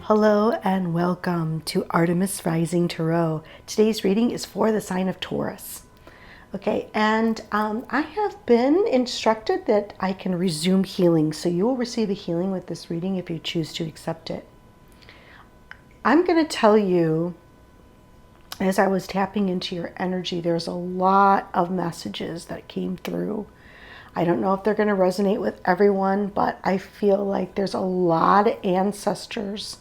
Hello and welcome to Artemis Rising Tarot. Today's reading is for the sign of Taurus. Okay, and I have been instructed that I can resume healing, so you will receive a healing with this reading if you choose to accept it. I'm going to tell you, as I was tapping into your energy, there's a lot of messages that came through. I don't know if they're going to resonate with everyone, but I feel like there's a lot of ancestors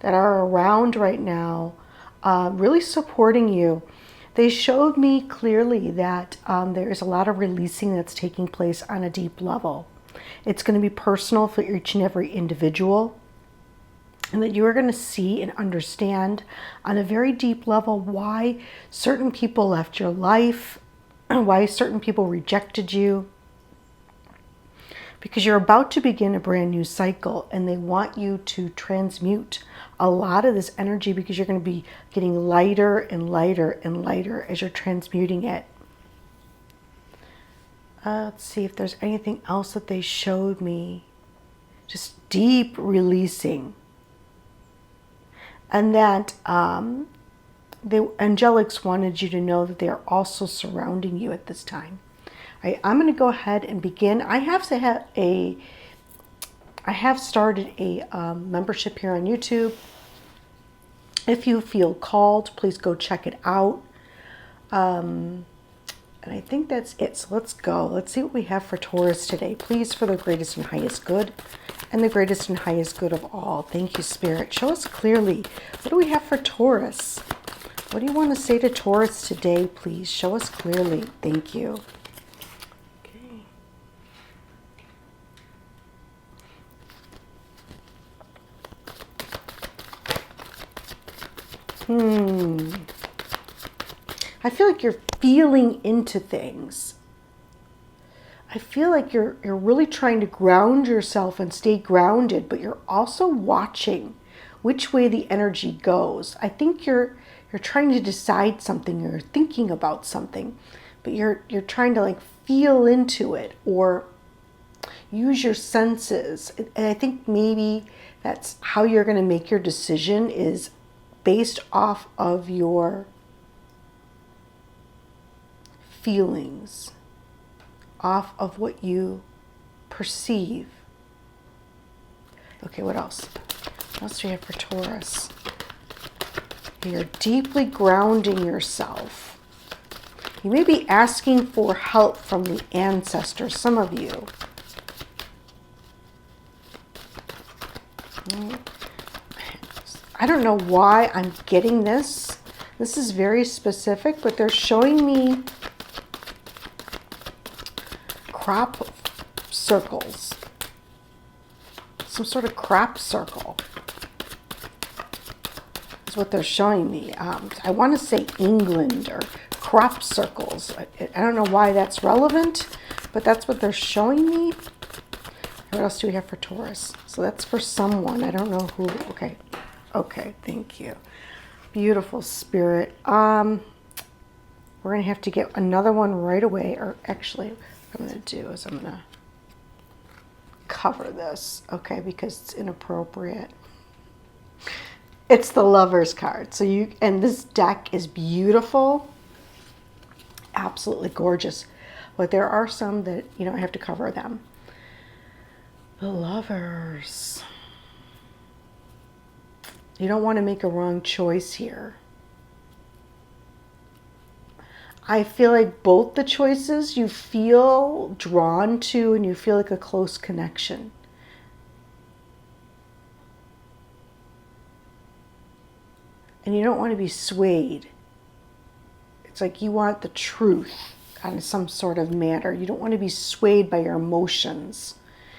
that are around right now, really supporting you. They showed me clearly that there is a lot of releasing that's taking place on a deep level. It's going to be personal for each and every individual, and that you are going to see and understand on a very deep level why certain people left your life, why certain people rejected you, because you're about to begin a brand new cycle and they want you to transmute a lot of this energy, because you're going to be getting lighter and lighter and lighter as you're transmuting it. Let's see if there's anything else that they showed me. Just deep releasing. And that the angelics wanted you to know that they are also surrounding you at this time. I'm going to go ahead and begin. I have started a membership here on YouTube. If you feel called, please go check it out. And I think that's it. So let's go. Let's see what we have for Taurus today. Please, for the greatest and highest good, and the greatest and highest good of all. Thank you, Spirit. Show us clearly. What do we have for Taurus? What do you want to say to Taurus today, please? Show us clearly. Thank you. I feel like you're feeling into things. I feel like you're really trying to ground yourself and stay grounded, but you're also watching which way the energy goes. I think you're trying to decide something, you're thinking about something, but you're trying to like feel into it or use your senses. And I think maybe that's how you're going to make your decision, is based off of your feelings, off of what you perceive. Okay, what else? What else do you have for Taurus? You're deeply grounding yourself. You may be asking for help from the ancestors, some of you. I don't know why I'm getting this. This is very specific, but they're showing me crop circles. Some sort of crop circle is what they're showing me. I want to say England or crop circles. I don't know why that's relevant, but that's what they're showing me. What else do we have for Taurus? So that's for someone. I don't know who. Okay, thank you. Beautiful, Spirit. We're going to have to get another one right away. Or actually, what I'm going to do is I'm going to cover this, okay, because it's inappropriate. It's the Lover's card. And this deck is beautiful. Absolutely gorgeous. But there are some that, I have to cover them. The Lovers. You don't want to make a wrong choice here. I feel like both the choices you feel drawn to and you feel like a close connection. And you don't want to be swayed. It's like you want the truth on some sort of matter. You don't want to be swayed by your emotions.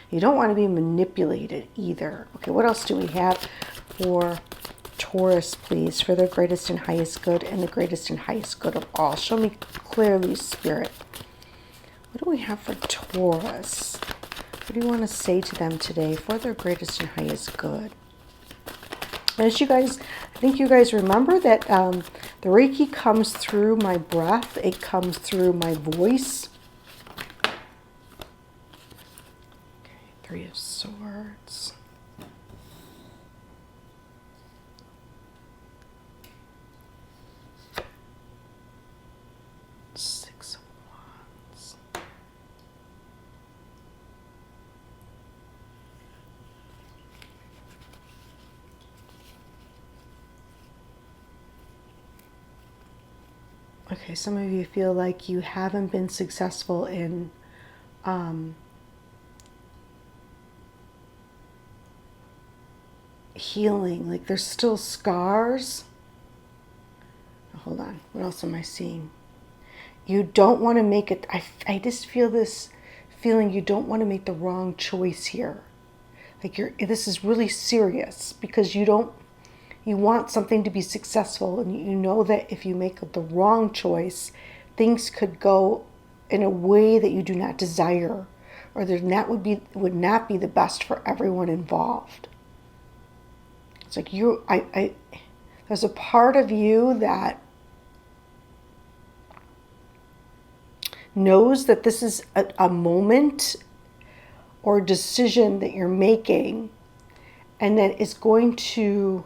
You don't want to be manipulated either. Okay, what else do we have for Taurus, please, for the greatest and highest good and the greatest and highest good of all? Show me clearly, Spirit. What do we have for Taurus? What do you want to say to them today for their greatest and highest good? As you guys, I think you guys remember that the Reiki comes through my breath. It comes through my voice. Okay, Three of Swords. Six of Wands. Okay, some of you feel like you haven't been successful in healing. Like there's still scars. Hold on. What else am I seeing? You don't want to make it. I just feel this feeling you don't want to make the wrong choice here. Like this is really serious because you want something to be successful, and you know that if you make the wrong choice, things could go in a way that you do not desire, or that would not be the best for everyone involved. It's like there's a part of you that knows that this is a moment or decision that you're making, and that it's going to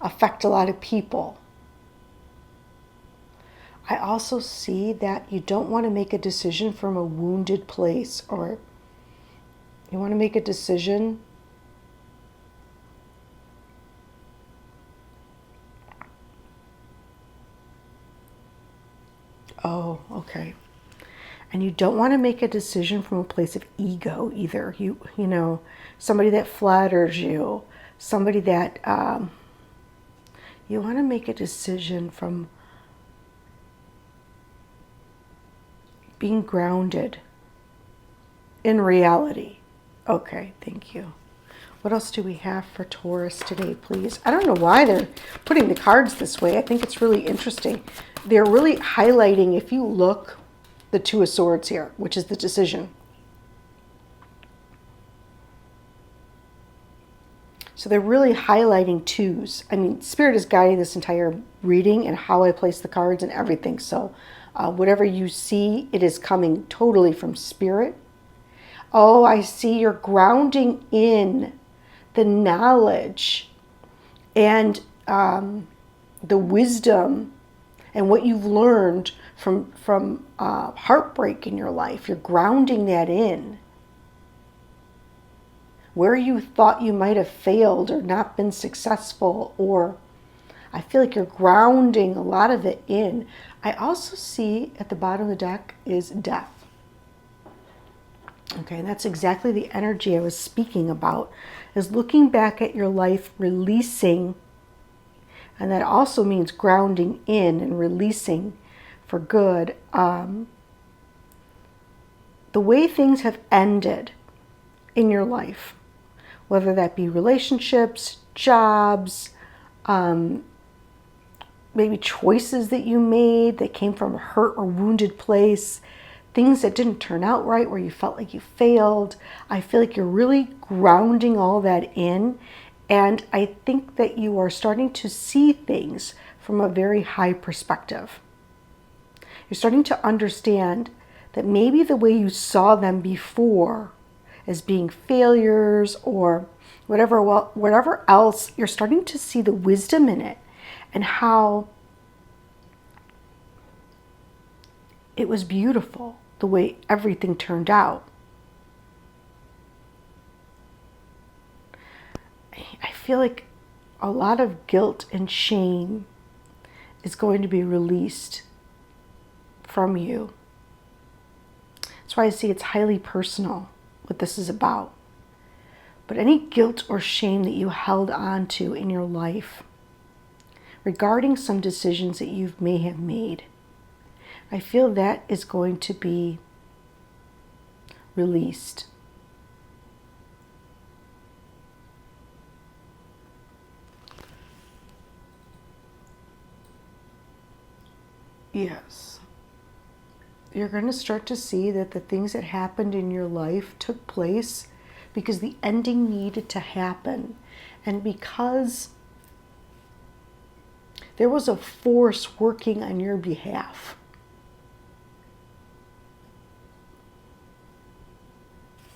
affect a lot of people. I also see that you don't want to make a decision from a wounded place, or you want to make a decision okay. And you don't want to make a decision from a place of ego either. You know, somebody that flatters you, somebody that you want to make a decision from being grounded in reality. Okay, thank you. What else do we have for Taurus today, please? I don't know why they're putting the cards this way. I think it's really interesting. They're really highlighting, if you look, the Two of Swords here, which is the decision. So they're really highlighting twos. I mean, Spirit is guiding this entire reading and how I place the cards and everything. So whatever you see, it is coming totally from Spirit. Oh, I see you're grounding in the knowledge and the wisdom and what you've learned from heartbreak in your life. You're grounding that in. Where you thought you might have failed or not been successful, or I feel like you're grounding a lot of it in. I also see at the bottom of the deck is death. Okay, and that's exactly the energy I was speaking about, is looking back at your life, releasing, and that also means grounding in and releasing for good. The way things have ended in your life, whether that be relationships, jobs, maybe choices that you made that came from a hurt or wounded place, things that didn't turn out right, where you felt like you failed. I feel like you're really grounding all that in. And I think that you are starting to see things from a very high perspective. You're starting to understand that maybe the way you saw them before as being failures or whatever else, you're starting to see the wisdom in it and how it was beautiful the way everything turned out. I feel like a lot of guilt and shame is going to be released from you. That's why I see it's highly personal what this is about. But any guilt or shame that you held on to in your life regarding some decisions that you may have made, I feel that is going to be released. Yes. You're going to start to see that the things that happened in your life took place because the ending needed to happen. And because there was a force working on your behalf.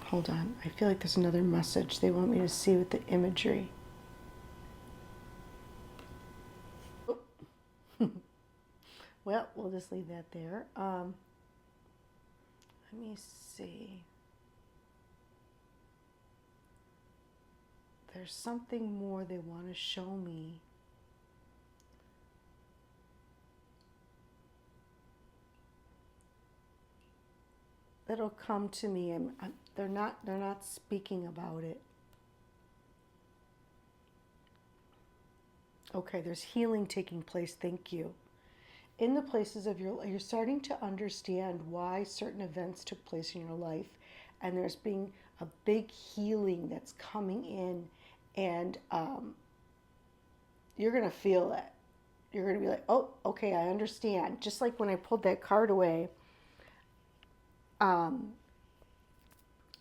Hold on, I feel like there's another message they want me to see with the imagery. Well, we'll just leave that there. Let me see. There's something more they want to show me. It'll come to me. They're not speaking about it. Okay, there's healing taking place. Thank you. In the places of your life, you're starting to understand why certain events took place in your life, and there's being a big healing that's coming in, and you're gonna feel it. You're gonna be like, oh, okay, I understand. Just like when I pulled that card away,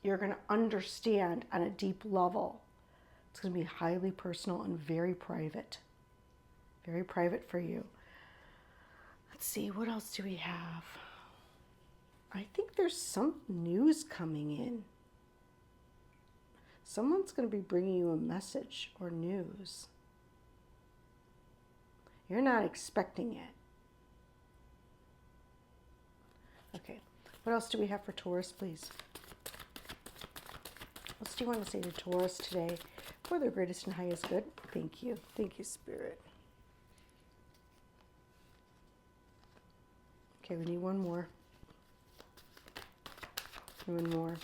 you're gonna understand on a deep level. It's gonna be highly personal and very private for you. Let's see, what else do we have? I think there's some news coming in. Someone's going to be bringing you a message or news. You're not expecting it. Okay, what else do we have for Taurus, please? What do you want to say to Taurus today for their greatest and highest good? Thank you. Thank you, Spirit. Okay, we need one more. One more.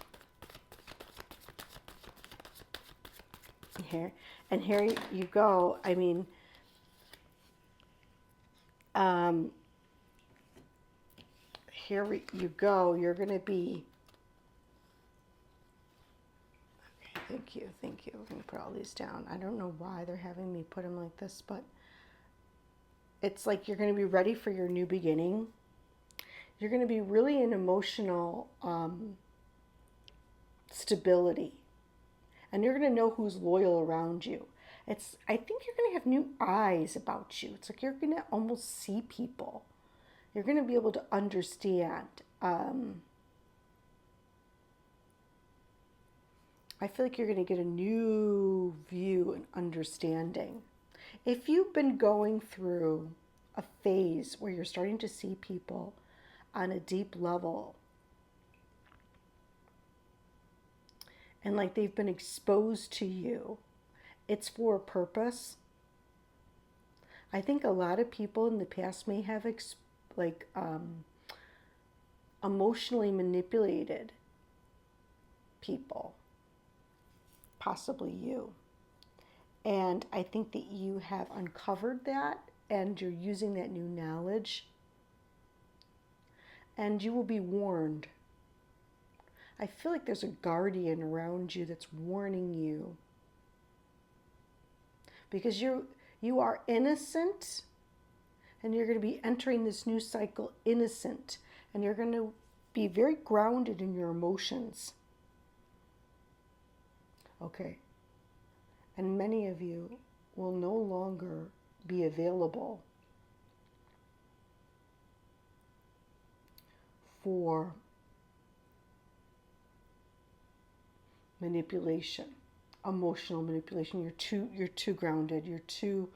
Here. And here you go. I mean, here you go. You're going to be... Okay, thank you. Thank you. We're going to put all these down. I don't know why they're having me put them like this, but it's like you're going to be ready for your new beginning. You're going to be really in emotional stability. And you're going to know who's loyal around you. I think you're going to have new eyes about you. It's like you're going to almost see people. You're going to be able to understand. I feel like you're going to get a new view and understanding. If you've been going through a phase where you're starting to see people on a deep level, and like they've been exposed to you, it's for a purpose. I think a lot of people in the past may have emotionally manipulated people, possibly you. And I think that you have uncovered that, and you're using that new knowledge, and you will be warned. I feel like there's a guardian around you that's warning you. Because you are innocent, and you're going to be entering this new cycle innocent, and you're going to be very grounded in your emotions. Okay. And many of you will no longer be available for manipulation, emotional manipulation. You're too grounded. You're too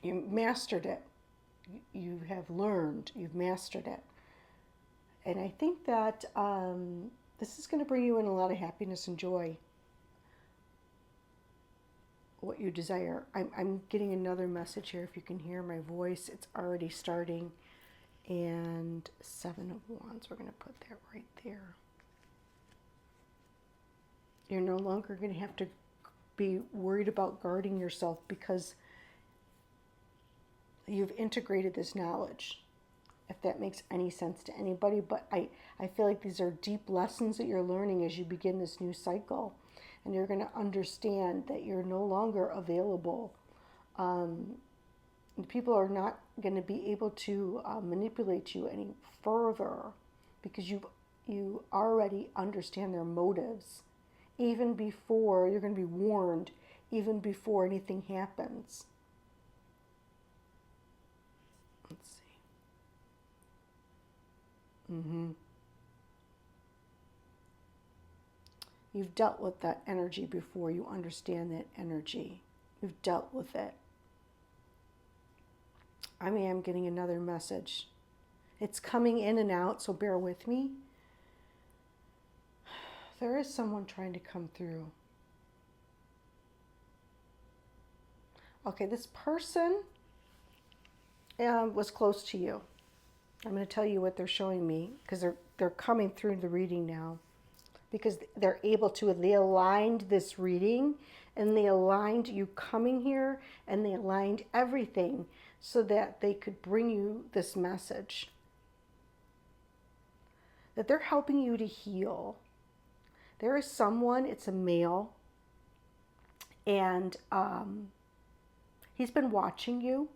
you mastered it. You have learned. You've mastered it. And I think that this is going to bring you in a lot of happiness and joy. What you desire. I'm getting another message here. If you can hear my voice, it's already starting. And 7 of Wands, we're going to put that right there. You're no longer going to have to be worried about guarding yourself because you've integrated this knowledge, if that makes any sense to anybody. But I feel like these are deep lessons that you're learning as you begin this new cycle. And you're going to understand that you're no longer available. People are not going to be able to manipulate you any further because you already understand their motives. even before, you're going to be warned, even before anything happens. Let's see. You've dealt with that energy before. You understand that energy. You've dealt with it. I mean, I'm getting another message. It's coming in and out, so bear with me. There is someone trying to come through. Okay, this person was close to you. I'm going to tell you what they're showing me because they're coming through the reading now. Because they're able to, they aligned this reading and they aligned you coming here and they aligned everything so that they could bring you this message. That they're helping you to heal. There is someone, it's a male, and he's been watching you.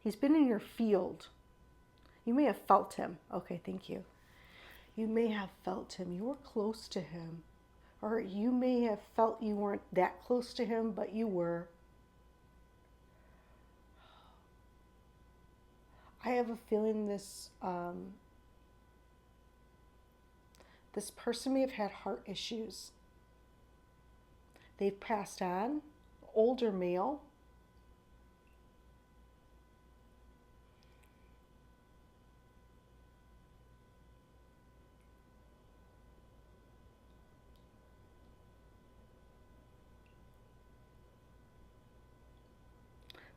He's been in your field. You may have felt him. Okay, thank you. You may have felt him. You were close to him. Or you may have felt you weren't that close to him, but you were. I have a feeling this this person may have had heart issues. They've passed on. Older male.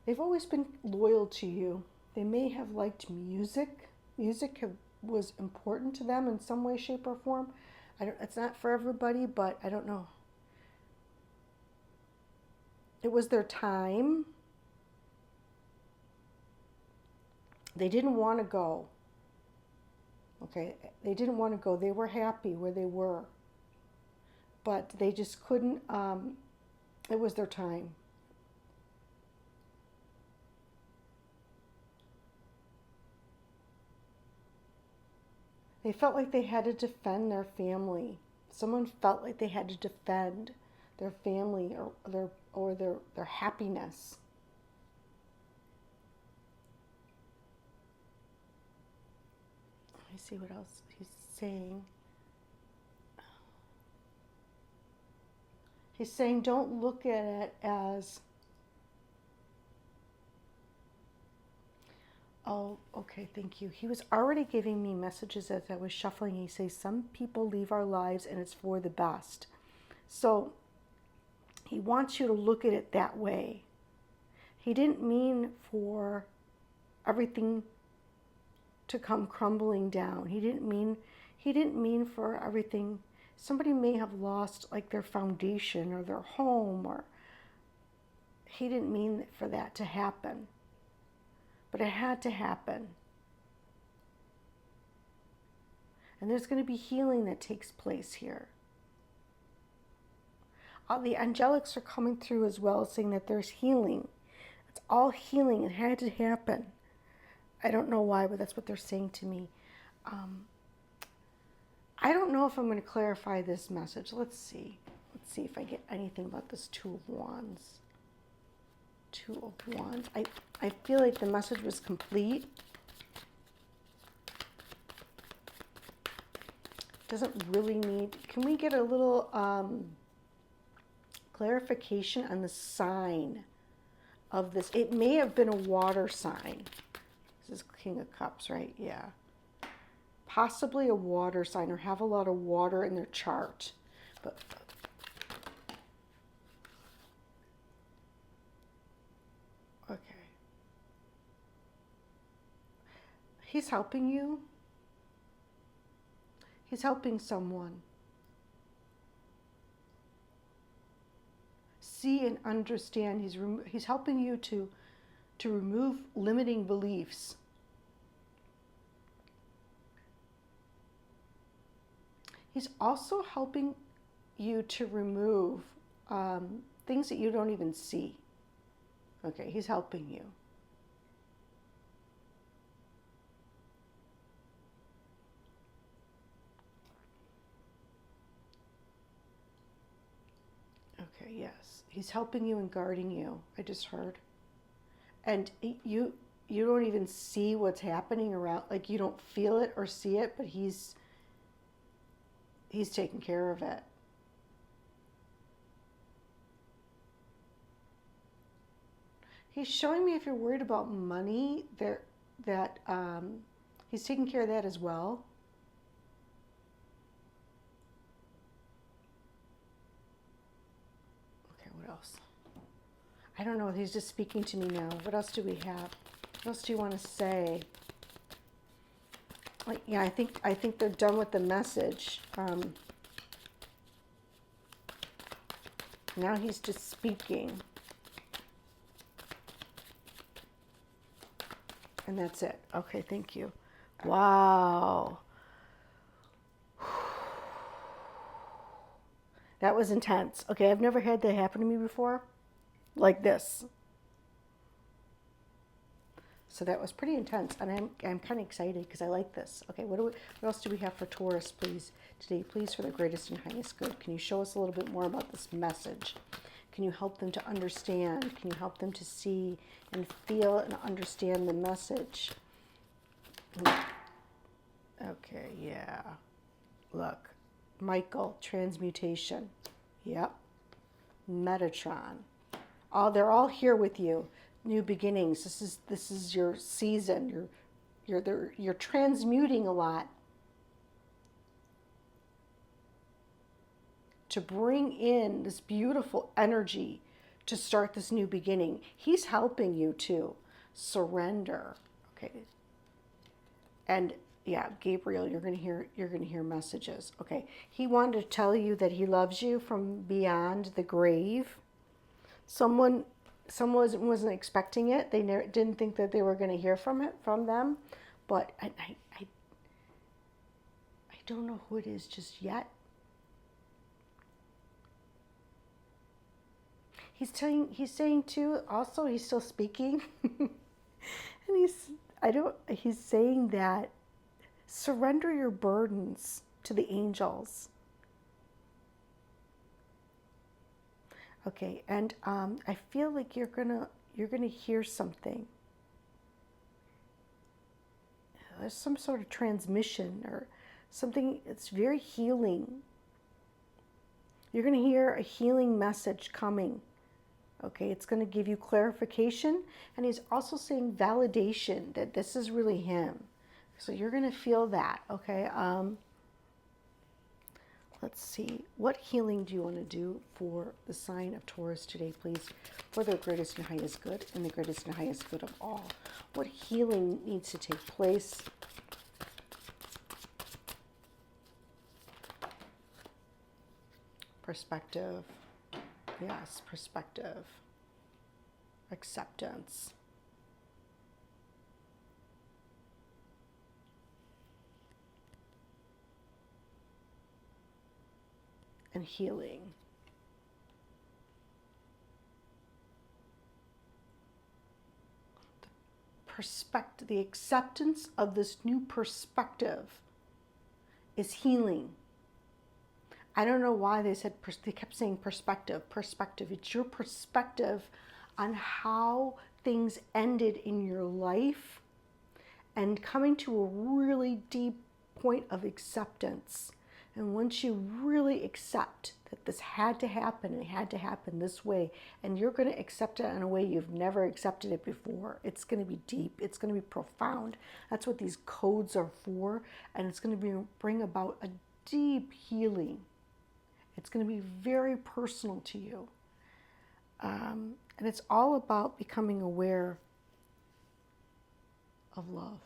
They've always been loyal to you. They may have liked music. Music was important to them in some way, shape, or form. It's not for everybody, but I don't know. It was their time. They didn't want to go. Okay, they didn't want to go. They were happy where they were. But they just couldn't, it was their time. They felt like they had to defend their family. Someone felt like they had to defend their family or their happiness. Let me see what else he's saying. He's saying don't look at it as, oh, okay, thank you. He was already giving me messages as I was shuffling. He says, some people leave our lives and it's for the best. So he wants you to look at it that way. He didn't mean for everything to come crumbling down. He didn't mean for everything. Somebody may have lost like their foundation or their home, or he didn't mean for that to happen. But it had to happen. And there's going to be healing that takes place here. The angelics are coming through as well, saying that there's healing. It's all healing. It had to happen. I don't know why, but that's what they're saying to me. I don't know if I'm going to clarify this message. Let's see. Let's see if I get anything about this Two of Wands. Two of Wands. I feel like the message was complete. Doesn't really need... Can we get a little clarification on the sign of this? It may have been a water sign. This is King of Cups, right? Yeah. Possibly a water sign, or have a lot of water in their chart. But okay. He's helping you. He's helping someone see and understand. He's helping you to remove limiting beliefs. He's also helping you to remove things that you don't even see. Okay, he's helping you. He's helping you and guarding you, I just heard. And you don't even see what's happening around, like you don't feel it or see it, but he's taking care of it. He's showing me if you're worried about money, that he's taking care of that as well. Okay, what else? I don't know. He's just speaking to me now. What else do we have? What else do you want to say? Like, yeah, I think they're done with the message. Now he's just speaking. And that's it. Okay, thank you. Wow. That was intense. Okay, I've never had that happen to me before. Like this. So that was pretty intense, and I'm kind of excited because I like this. Okay, what else do we have for Taurus, please, today? Please, for the greatest and highest good. Can you show us a little bit more about this message? Can you help them to understand? Can you help them to see and feel and understand the message? Okay, yeah. Look, Michael, transmutation. Yep. Metatron. They're all here with you. New beginnings. This is your season. You're transmuting a lot to bring in this beautiful energy to start this new beginning. He's helping you to surrender. Okay. And yeah, Gabriel, you're gonna hear messages. Okay. He wanted to tell you that he loves you from beyond the grave. Someone wasn't expecting it. They didn't think that they were going to hear from them, but I don't know who it is just yet. He's saying too. Also, he's still speaking, and he's saying that surrender your burdens to the angels. Okay, and I feel like you're gonna hear something. There's some sort of transmission or something that's very healing. You're gonna hear a healing message coming. Okay, it's gonna give you clarification, and he's also saying validation that this is really him. So you're gonna feel that. Okay. Let's see, what healing do you want to do for the sign of Taurus today, please, for the greatest and highest good and the greatest and highest good of all? What healing needs to take place? Perspective. Yes, perspective. Acceptance. And healing. Perspective, the acceptance of this new perspective is healing. I don't know why they kept saying perspective. It's your perspective on how things ended in your life and coming to a really deep point of acceptance. And once you really accept that this had to happen, and it had to happen this way, and you're going to accept it in a way you've never accepted it before, it's going to be deep, it's going to be profound. That's what these codes are for, and it's going to bring about a deep healing. It's going to be very personal to you. And it's all about becoming aware of love.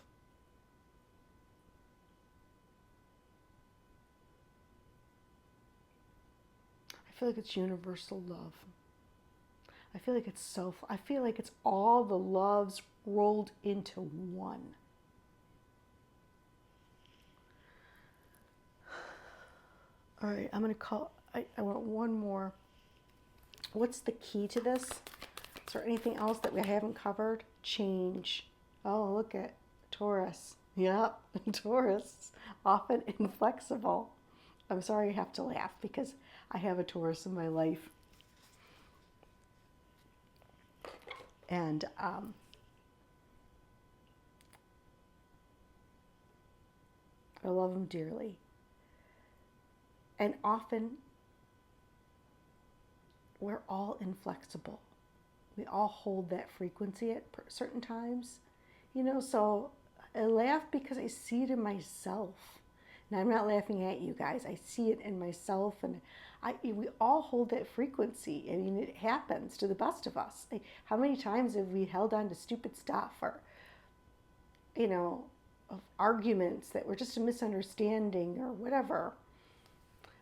I feel like it's universal love. I feel like it's I feel like it's all the loves rolled into one. All right, I'm going to call, I want one more. What's the key to this? Is there anything else that we haven't covered? Change. Oh, look at Taurus. Yep, Taurus, often inflexible. I'm sorry I have to laugh because I have a Taurus in my life. And I love them dearly. And often we're all inflexible. We all hold that frequency at certain times. So I laugh because I see it in myself. Now, I'm not laughing at you guys. I see it in myself, and we all hold that frequency. I mean, it happens to the best of us. Like, how many times have we held on to stupid stuff, or, of arguments that were just a misunderstanding or whatever?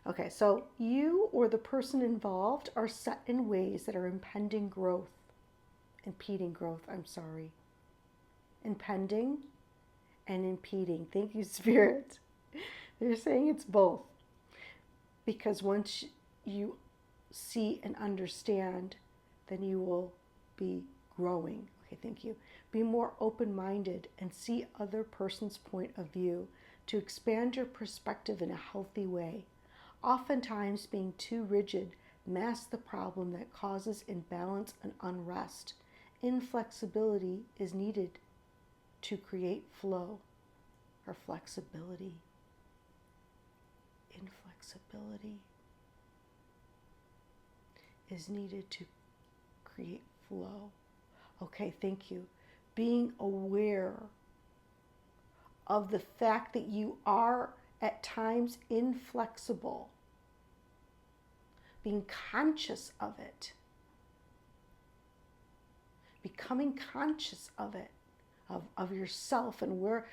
Okay, so you or the person involved are set in ways that are impeding growth. Impeding growth, I'm sorry. Impending and impeding. Thank you, Spirit. They're saying it's both. Because once you see and understand, then you will be growing. Okay, thank you. Be more open-minded and see other person's point of view to expand your perspective in a healthy way. Oftentimes, being too rigid masks the problem that causes imbalance and unrest. Inflexibility is needed to create flow or flexibility. Inflexibility is needed to create flow. Okay, thank you. Being aware of the fact that you are at times inflexible. Being conscious of it. Becoming conscious of it, of yourself and where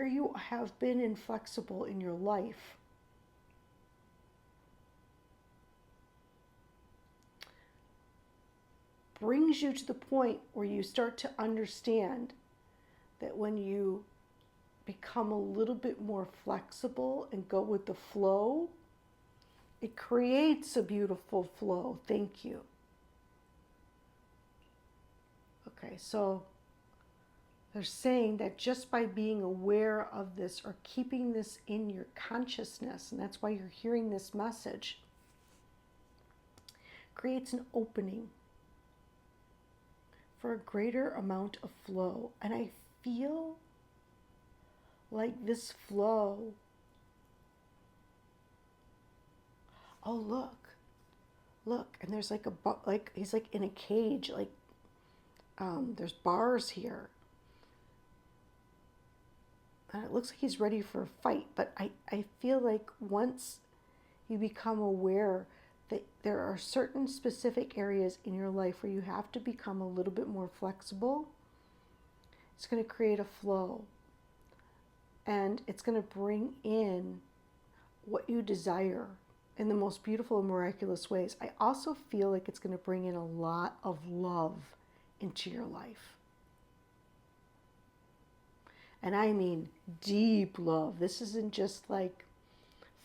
you have been inflexible in your life. Brings you to the point where you start to understand that when you become a little bit more flexible and go with the flow, it creates a beautiful flow. Thank you. Okay, so they're saying that just by being aware of this or keeping this in your consciousness, and that's why you're hearing this message, creates an opening for a greater amount of flow. And I feel like this flow, oh look, and there's like like he's like in a cage, like there's bars here. And it looks like he's ready for a fight, but I feel like once you become aware that there are certain specific areas in your life where you have to become a little bit more flexible, it's going to create a flow. And it's going to bring in what you desire in the most beautiful and miraculous ways. I also feel like it's going to bring in a lot of love into your life. And I mean deep love. This isn't just like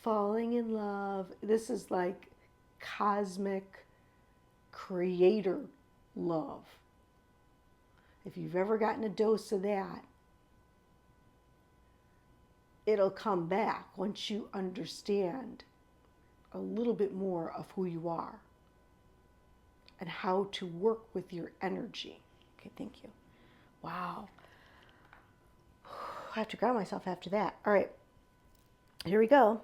falling in love. This is like cosmic creator love. If you've ever gotten a dose of that, it'll come back once you understand a little bit more of who you are and how to work with your energy. Okay, thank you. Wow. I have to ground myself after that. All right, here we go.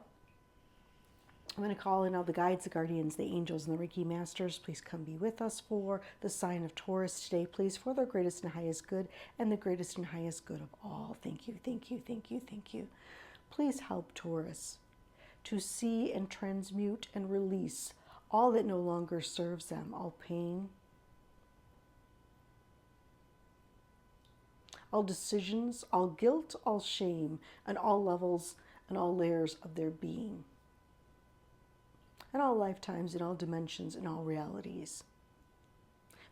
I'm going to call in all the guides, the guardians, the angels, and the Reiki masters. Please come be with us for the sign of Taurus today, please, for their greatest and highest good and the greatest and highest good of all. Thank you, thank you, thank you, thank you. Please help Taurus to see and transmute and release all that no longer serves them, all pain, all decisions, all guilt, all shame, and all levels and all layers of their being, and all lifetimes, in all dimensions, in all realities.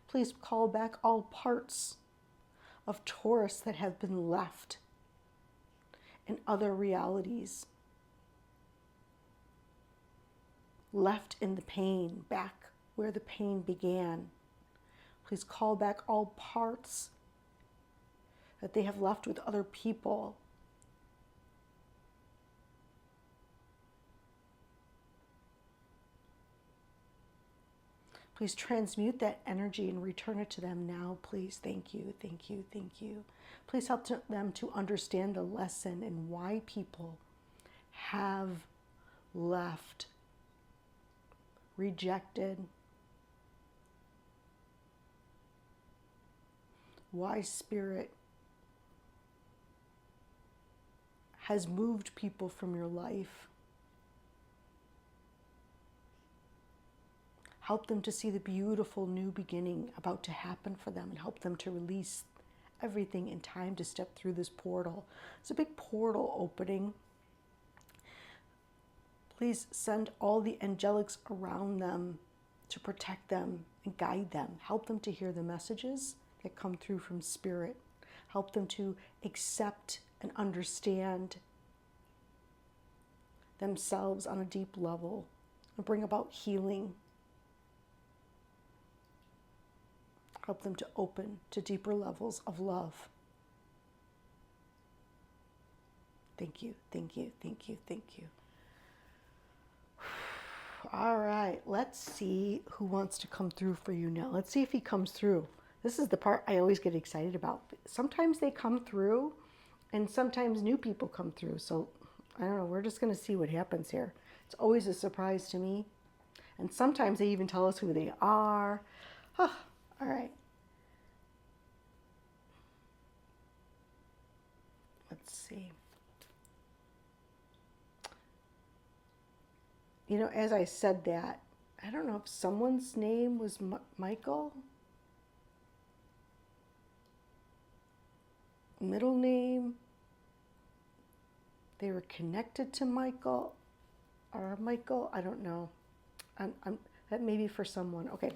Please call back all parts of Taurus that have been left in other realities, left in the pain, back where the pain began. Please call back all parts that they have left with other people. Please transmute that energy and return it to them now, please. Thank you, thank you, thank you. Please help them to understand the lesson and why people have left, rejected, why spirit has moved people from your life. Help them to see the beautiful new beginning about to happen for them, and help them to release everything in time to step through this portal. It's a big portal opening. Please send all the angelics around them to protect them and guide them. Help them to hear the messages that come through from spirit. Help them to accept and understand themselves on a deep level and bring about healing. Help them to open to deeper levels of love. Thank you, thank you, thank you, thank you. All right, let's see who wants to come through for you now. Let's see if he comes through. This is the part I always get excited about. Sometimes they come through and sometimes new people come through. So I don't know, we're just going to see what happens here. It's always a surprise to me. And sometimes they even tell us who they are. Oh, all right. Let's see. You know, as I said that, I don't know if someone's name was Michael. Middle name. They were connected to Michael or Michael. I don't know. That may be for someone. Okay.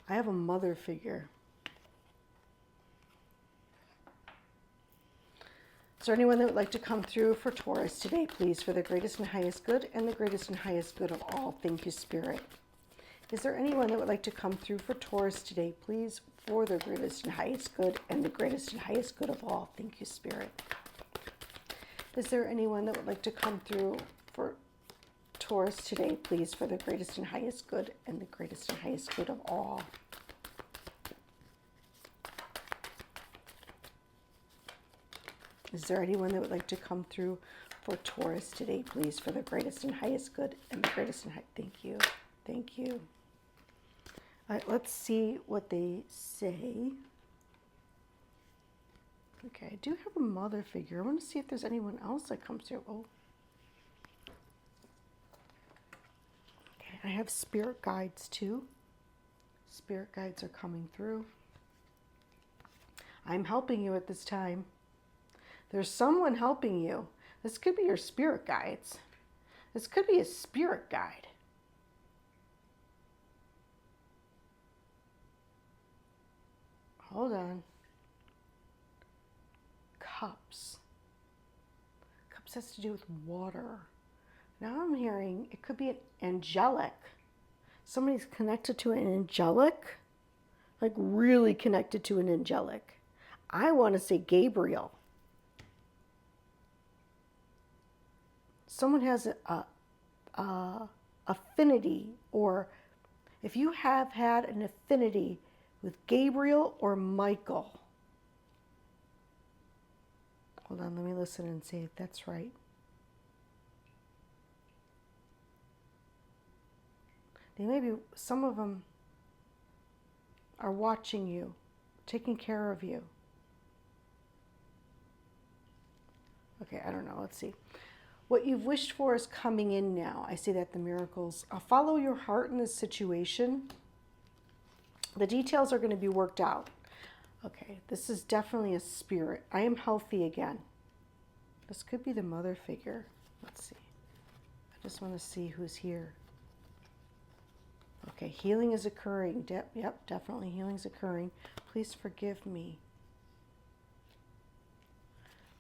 I have a mother figure. Is there anyone that would like to come through for Taurus today, please, for the greatest and highest good and the greatest and highest good of all? Thank you, Spirit. Is there anyone that would like to come through for Taurus today, please, for the greatest and highest good and the greatest and highest good of all? Thank you, Spirit. Is there anyone that would like to come through for Taurus today, please, for the greatest and highest good and the greatest and highest good of all? Is there anyone that would like to come through for Taurus today, please, for the greatest and highest good and the greatest and highest? Thank you. Thank you. All right, let's see what they say. Okay, I do have a mother figure. I want to see if there's anyone else that comes through. Oh. Okay, I have spirit guides too. Spirit guides are coming through. I'm helping you at this time. There's someone helping you. This could be your spirit guides. This could be a spirit guide. Hold on. Cups. Cups has to do with water. Now I'm hearing it could be an angelic. Somebody's connected to an angelic. Like really connected to an angelic. I want to say Gabriel. Someone has a affinity, or if you have had an affinity with Gabriel or Michael. Hold on, let me listen and see if that's right. They may be, some of them are watching you, taking care of you. Okay, I don't know, let's see. What you've wished for is coming in now. I see that the miracles. Follow your heart in this situation. The details are going to be worked out. Okay, this is definitely a spirit. I am healthy again. This could be the mother figure. Let's see. I just want to see who's here. Okay, healing is occurring. Yep, definitely healing is occurring. Please forgive me.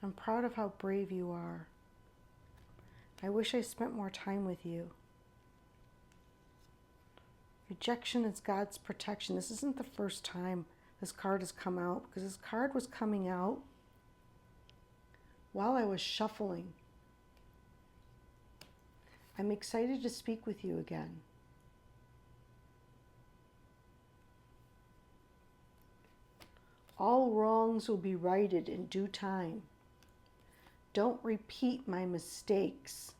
I'm proud of how brave you are. I wish I spent more time with you. Rejection is God's protection. This isn't the first time this card has come out, because this card was coming out while I was shuffling. I'm excited to speak with you again. All wrongs will be righted in due time. Don't repeat my mistakes.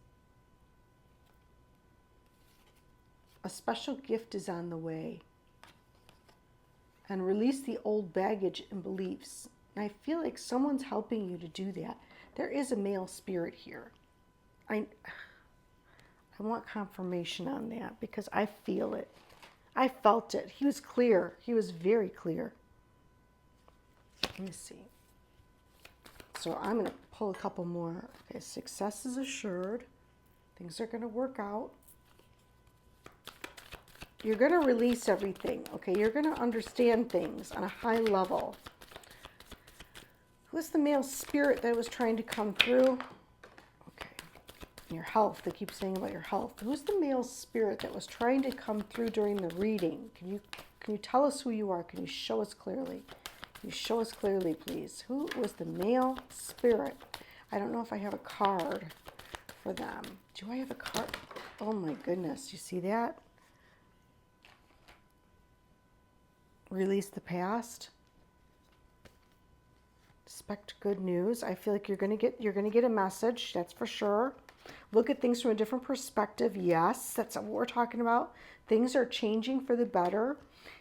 A special gift is on the way. And release the old baggage and beliefs. And I feel like someone's helping you to do that. There is a male spirit here. I want confirmation on that because I feel it. I felt it. He was clear. He was very clear. Let me see. So I'm going to pull a couple more. Okay, success is assured. Things are going to work out. You're going to release everything. Okay, you're going to understand things on a high level. Who's the male spirit that was trying to come through? Okay, your health. They keep saying about your health. Who's the male spirit that was trying to come through during the reading? Can you tell us who you are? Can you show us clearly? Can you show us clearly, please? Who was the male spirit? I don't know if I have a card for them. Do I have a card? Oh my goodness, you see that? Release the past. Expect good news. I feel like you're gonna get a message, that's for sure. Look at things from a different perspective. Yes, that's what we're talking about. Things are changing for the better.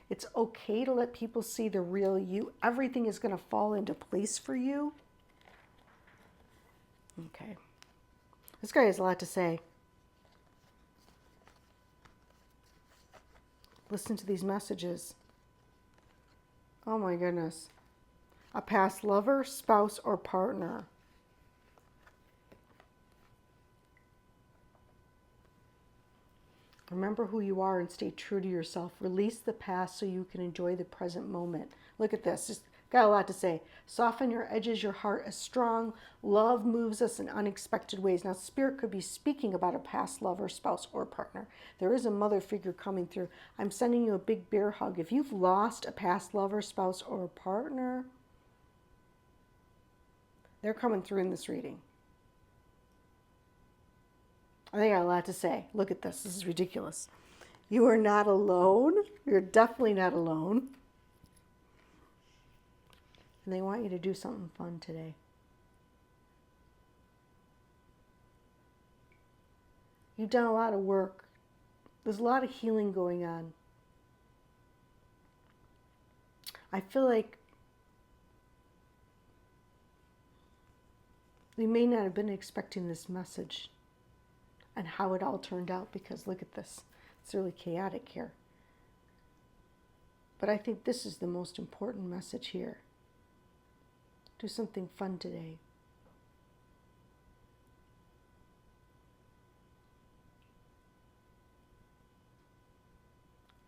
It's okay to let people see the real you. Everything is going to fall into place for you. Okay. This guy has a lot to say. Listen to these messages. Oh my goodness. A past lover, spouse, or partner. Remember who you are and stay true to yourself. Release the past so you can enjoy the present moment. Look at this. Just got a lot to say. Soften your edges. Your heart is strong. Love moves us in unexpected ways. Now, Spirit could be speaking about a past lover, spouse, or partner. There is a mother figure coming through. I'm sending you a big bear hug. If you've lost a past lover, spouse, or partner, they're coming through in this reading. I think I got a lot to say. Look at this. This is ridiculous. You are not alone. You're definitely not alone. And they want you to do something fun today. You've done a lot of work. There's a lot of healing going on. I feel like you may not have been expecting this message and how it all turned out, because look at this. It's really chaotic here. But I think this is the most important message here. Do something fun today.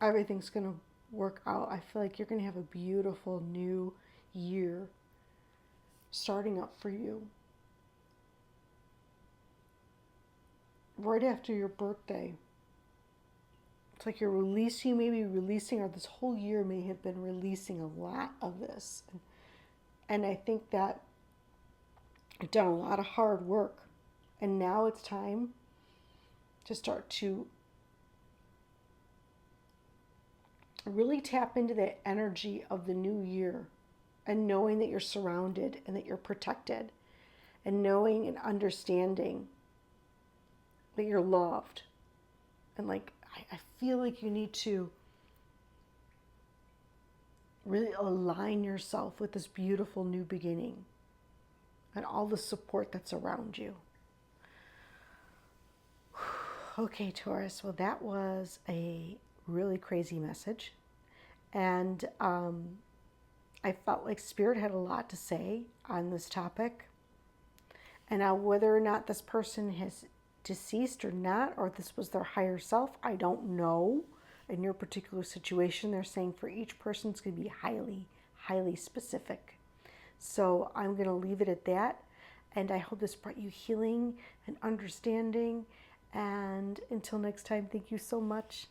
Everything's going to work out. I feel like you're going to have a beautiful new year starting up for you. Right after your birthday. It's like you may be releasing, or this whole year may have been releasing a lot of this. And I think that you've done a lot of hard work. And now it's time to start to really tap into that energy of the new year, and knowing that you're surrounded and that you're protected, and knowing and understanding that you're loved. And like, I feel like you need to really align yourself with this beautiful new beginning and all the support that's around you. Okay, Taurus. Well, that was a really crazy message. And I felt like Spirit had a lot to say on this topic. And now whether or not this person has deceased or not, or this was their higher self, I don't know. In your particular situation, they're saying for each person it's going to be highly, highly specific. So I'm going to leave it at that. And I hope this brought you healing and understanding. And until next time, thank you so much.